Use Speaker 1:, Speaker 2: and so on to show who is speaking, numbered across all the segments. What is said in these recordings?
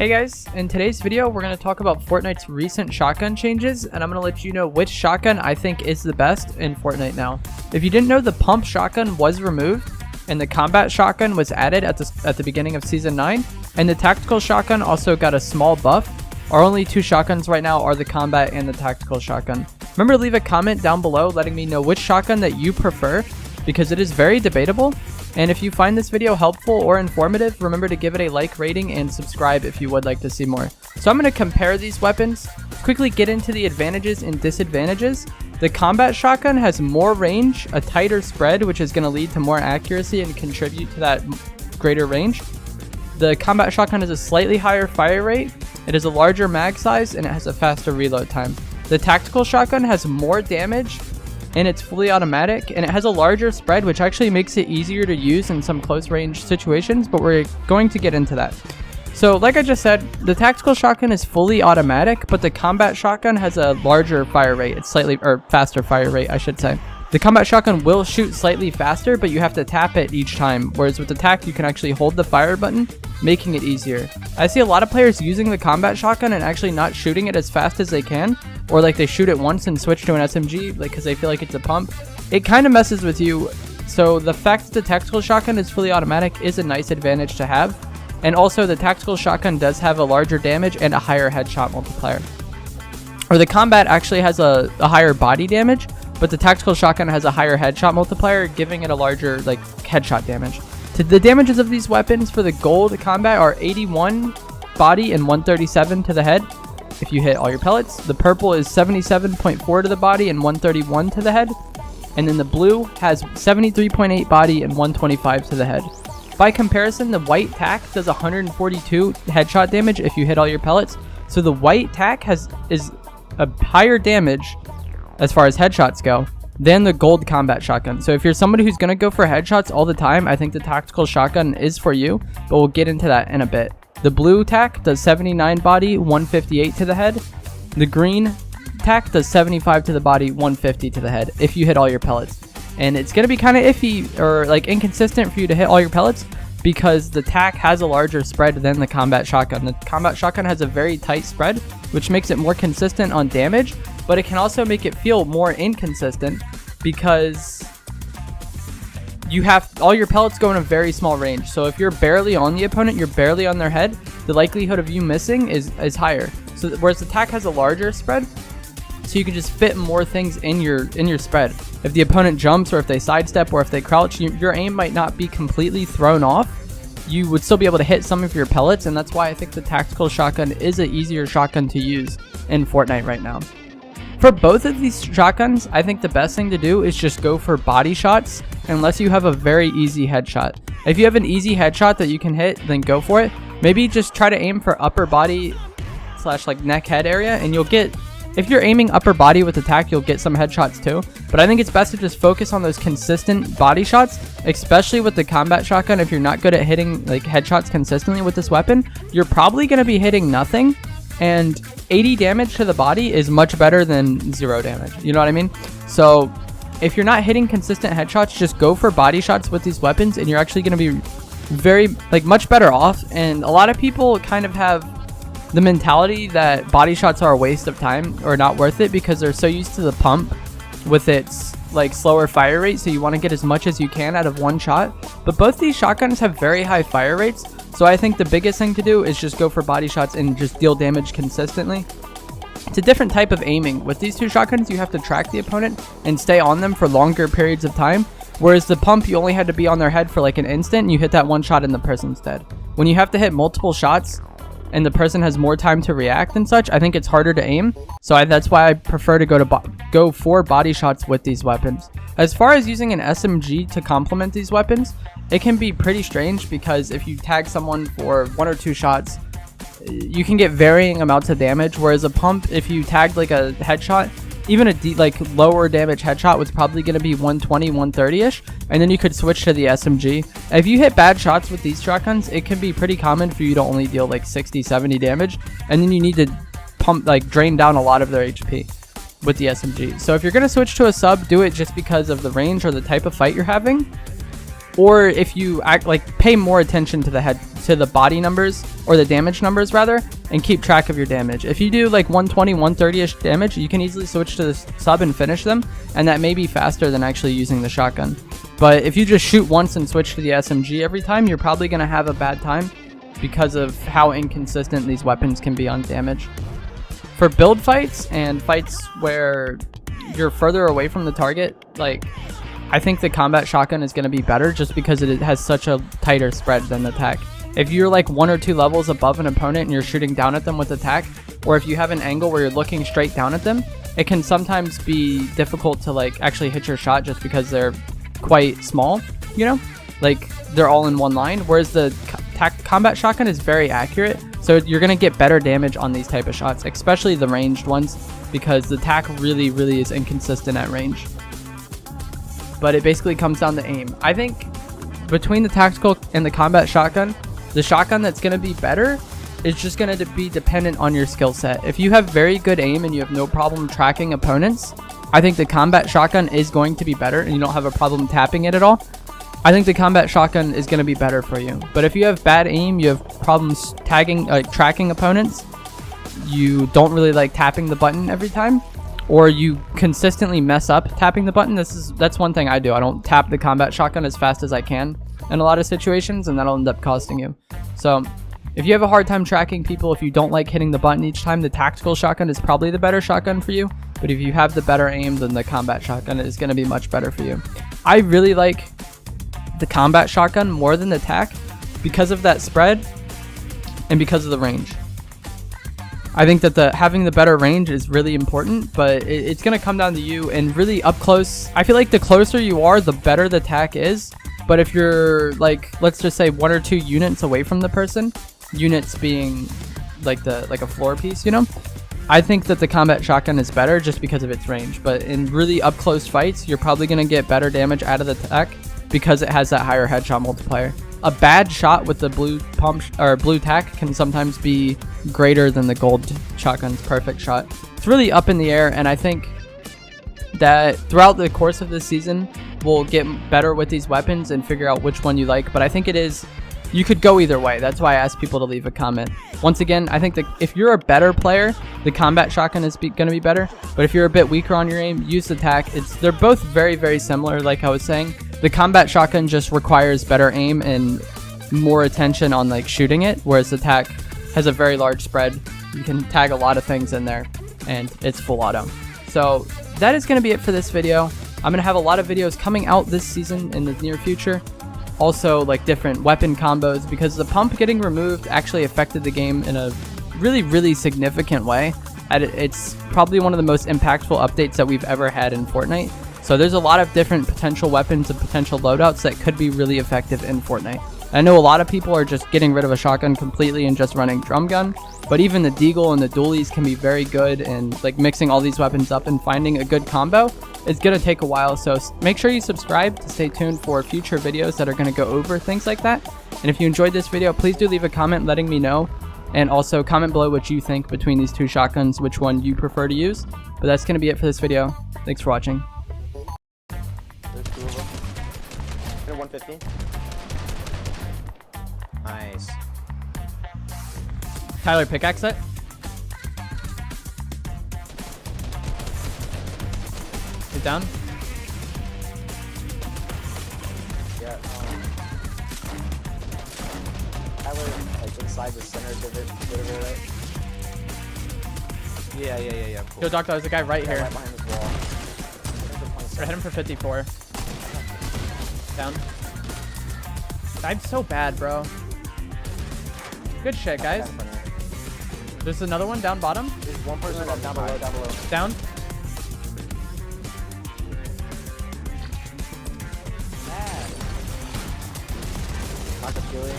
Speaker 1: Hey guys, in today's video we're going to talk about Fortnite's recent shotgun changes, and I'm going to let you know which shotgun I think is the best in Fortnite now. If you didn't know, the pump shotgun was removed and the combat shotgun was added at the beginning of season 9, and the tactical shotgun also got a small buff. Our only two shotguns right now are the combat and the tactical shotgun. Remember to leave a comment down below letting me know which shotgun that you prefer, because it is very debatable. And if you find this video helpful or informative, remember to give it a like rating and subscribe if you would like to see more. So I'm going to compare these weapons, quickly get into the advantages and disadvantages. The combat shotgun has more range, a tighter spread, which is going to lead to more accuracy and contribute to that greater range. The combat shotgun has a slightly higher fire rate, it has a larger mag size, and it has a faster reload time. The tactical shotgun has more damage, and it's fully automatic, and it has a larger spread, which actually makes it easier to use in some close range situations, but we're going to get into that. So like I just said, the tactical shotgun is fully automatic, but the combat shotgun has a larger fire rate. It's faster fire rate, I should say. The combat shotgun will shoot slightly faster, but you have to tap it each time, whereas with the tac you can actually hold the fire button, making it easier. I see a lot of players using the combat shotgun and actually not shooting it as fast as they can, or like they shoot it once and switch to an SMG because they feel like it's a pump. It kind of messes with you, so the fact that the tactical shotgun is fully automatic is a nice advantage to have. And also the tactical shotgun does have a larger damage and a higher headshot multiplier. Or the combat actually has a higher body damage, but the tactical shotgun has a higher headshot multiplier, giving it a larger headshot damage. The damages of these weapons for the gold combat are 81 body and 137 to the head if you hit all your pellets. The purple is 77.4 to the body and 131 to the head. And then the blue has 73.8 body and 125 to the head. By comparison, the white tac does 142 headshot damage if you hit all your pellets. So the white tac is a higher damage as far as headshots go than the gold combat shotgun. So if you're somebody who's going to go for headshots all the time, I think the tactical shotgun is for you, but we'll get into that in a bit. The blue tac does 79 body, 158 to the head. The green tac does 75 to the body, 150 to the head if you hit all your pellets. And it's going to be kind of iffy or inconsistent for you to hit all your pellets because the tac has a larger spread than the combat shotgun. The combat shotgun has a very tight spread, which makes it more consistent on damage, but it can also make it feel more inconsistent because you have all your pellets go in a very small range. So if you're barely on the opponent, you're barely on their head, the likelihood of you missing is higher. So whereas the tac has a larger spread, so you can just fit more things in your spread. If the opponent jumps or if they sidestep or if they crouch, your aim might not be completely thrown off. You would still be able to hit some of your pellets, and that's why I think the tactical shotgun is an easier shotgun to use in Fortnite right now. For both of these shotguns, I think the best thing to do is just go for body shots unless you have a very easy headshot. If you have an easy headshot that you can hit, then go for it. Maybe just try to aim for upper body / neck head area, and you'll get, if you're aiming upper body with attack, you'll get some headshots too. But I think it's best to just focus on those consistent body shots, especially with the combat shotgun. If you're not good at hitting headshots consistently with this weapon, you're probably going to be hitting nothing. And 80 damage to the body is much better than 0 damage. You know what I mean? So if you're not hitting consistent headshots, just go for body shots with these weapons, and you're actually going to be very much better off. And a lot of people kind of have the mentality that body shots are a waste of time or not worth it because they're so used to the pump with its slower fire rate, so you want to get as much as you can out of one shot. But both these shotguns have very high fire rates, so I think the biggest thing to do is just go for body shots and just deal damage consistently. It's a different type of aiming. With these two shotguns, you have to track the opponent and stay on them for longer periods of time, whereas the pump, you only had to be on their head for an instant, and you hit that one shot and the person's dead. When you have to hit multiple shots and the person has more time to react and such, I think it's harder to aim. So that's why I prefer to go for body shots with these weapons. As far as using an SMG to complement these weapons, it can be pretty strange because if you tag someone for 1 or 2 shots, you can get varying amounts of damage, whereas a pump, if you tagged a headshot, even a lower damage headshot was probably going to be 120, 130-ish, and then you could switch to the SMG. If you hit bad shots with these shotguns, it can be pretty common for you to only deal 60, 70 damage, and then you need to pump, drain down a lot of their HP with the SMG. So if you're going to switch to a sub, do it just because of the range or the type of fight you're having. or if you act like pay more attention to the body numbers, or the damage numbers rather, and keep track of your damage. If you do like 120, 130-ish damage, you can easily switch to the sub and finish them, and that may be faster than actually using the shotgun. But if you just shoot once and switch to the SMG every time, you're probably going to have a bad time because of how inconsistent these weapons can be on damage. For build fights and fights where you're further away from the target, like, I think the combat shotgun is going to be better just because it has such a tighter spread than the tac. If you're like 1 or 2 levels above an opponent and you're shooting down at them with the tac, or if you have an angle where you're looking straight down at them, it can sometimes be difficult to like actually hit your shot just because they're quite small, you know, like they're all in one line, whereas the combat shotgun is very accurate, so you're going to get better damage on these type of shots, especially the ranged ones, because the tac really is inconsistent at range. But it basically comes down to aim. I think between the tactical and the combat shotgun, the shotgun that's going to be better is just going to be dependent on your skill set. If you have very good aim and you have no problem tracking opponents, I think the combat shotgun is going to be better, and you don't have a problem tapping it at all. I think the combat shotgun is going to be better for you. But if you have bad aim, you have problems tracking opponents, you don't really like tapping the button every time, or you consistently mess up tapping the button, that's one thing I do. I don't tap the combat shotgun as fast as I can in a lot of situations, and that'll end up costing you. So if you have a hard time tracking people, if you don't like hitting the button each time, the tactical shotgun is probably the better shotgun for you. But if you have the better aim, then the combat shotgun is going to be much better for you. I really like the combat shotgun more than the tac because of that spread and because of the range. I think that having the better range is really important, but it's going to come down to you, and really up close. I feel like the closer you are, the better the tac is. But if you're like, let's just say 1 or 2 units away from the person, units being like a floor piece, you know, I think that the combat shotgun is better just because of its range. But in really up close fights, you're probably going to get better damage out of the tac because it has that higher headshot multiplier. A bad shot with the blue pump or blue tac can sometimes be greater than the gold shotgun's perfect shot. It's really up in the air, and I think that throughout the course of this season, we'll get better with these weapons and figure out which one you like. But I think you could go either way. That's why I asked people to leave a comment. Once again, I think that if you're a better player, the combat shotgun is going to be better. But if you're a bit weaker on your aim, use the tac. They're both very similar, like I was saying. The combat shotgun just requires better aim and more attention on like shooting it, whereas the tac has a very large spread. You can tag a lot of things in there, and it's full auto. So that is going to be it for this video. I'm going to have a lot of videos coming out this season in the near future. Also, like different weapon combos, because the pump getting removed actually affected the game in a really significant way. It's probably one of the most impactful updates that we've ever had in Fortnite. So there's a lot of different potential weapons and potential loadouts that could be really effective in Fortnite. I know a lot of people are just getting rid of a shotgun completely and just running drum gun, but even the deagle and the dualies can be very good, and like mixing all these weapons up and finding a good combo is going to take a while. So make sure you subscribe to stay tuned for future videos that are going to go over things like that. And if you enjoyed this video, please do leave a comment letting me know, and also comment below what you think between these 2 shotguns, which one you prefer to use. But that's going to be it for this video. Thanks for watching.
Speaker 2: There's 2 of them. Hit 150. Nice.
Speaker 1: Tyler, pickaxe it. Get down.
Speaker 2: Yeah. Tyler, like inside the center divot, right? Yeah. Cool.
Speaker 1: Yo, Doctor, there's a guy right here.
Speaker 2: Right behind this wall.
Speaker 1: Hit him for 54. Down. Died so bad, bro. Good shit, guys. There's another one down bottom.
Speaker 2: There's one person down below.
Speaker 1: Down.
Speaker 2: Knock a Julie.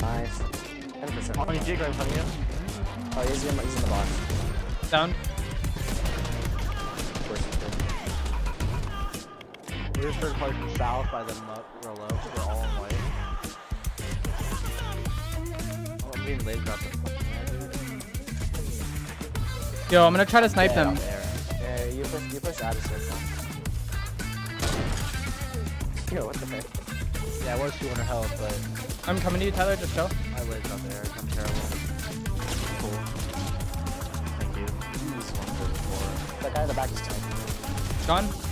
Speaker 2: Nice. 10%.
Speaker 3: On your jig right in front of you.
Speaker 2: Oh, he's in the box.
Speaker 1: Down.
Speaker 2: Of course he's good.
Speaker 3: We're just third party from south by them up real low. We're all in white. Oh, I'm being laid drop the fucking air, dude.
Speaker 1: Yo, I'm gonna try to snipe them.
Speaker 2: Yeah, you push out of circle. Yo, what the heck?
Speaker 3: Yeah, it was 200 health, but
Speaker 1: I'm coming to you, Tyler. Just chill.
Speaker 3: my lid's up there. I'm terrible. Cool. Thank you. This one's good for.
Speaker 2: That guy in the back is tight.
Speaker 1: Gone.